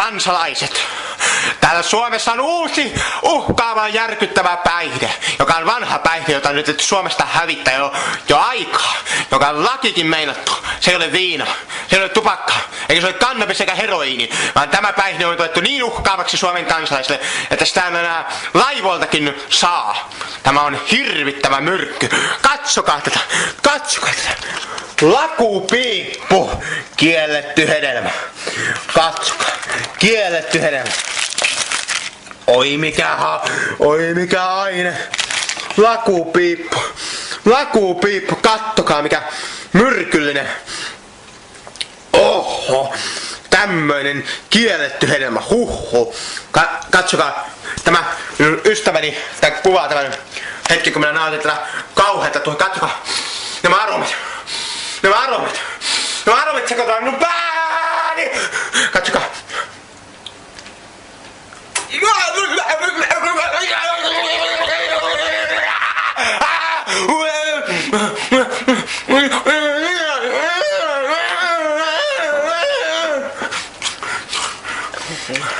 kansalaiset, täällä Suomessa on uusi uhkaava järkyttävä päihde, joka on vanha päihde, jota on nyt Suomesta hävittää jo aikaa, joka on lakikin meinattu. Se ei ole viina, se ei ole tupakka, eikä se ole kannabis eikä heroiini, vaan tämä päihde on tuettu niin uhkaavaksi Suomen kansalaisille, että sitä enää laivoiltakin saa. Tämä on hirvittävä myrkky. Katsokaa tätä, katsokaa tätä. Lakupiippu, kielletty hedelmä. Katsokaa, kielletty hedelmä. Oi mikä aine. Lakupiippu, lakupiippu, kattokaa mikä myrkyllinen. Oho, tämmöinen kielletty hedelmä, huhhuh. Katsokaa, tämä minun ystäväni, tämä kuvaa tämän hetki kun minä nautin tätä kauheata tuohon, katsokaa. Nämä aromit sekoittavat minun pääni. Katsokaa.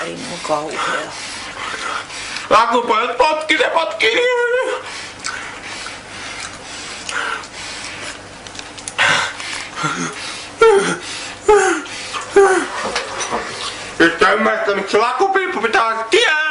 Ei mun kauhea. Lakupojat potkii. Nyt ymmärrätte, miksi lakupiippu pitää olla kielletty.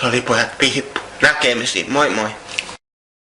Se oli pojat piippu. Näkemisiin. Moi moi.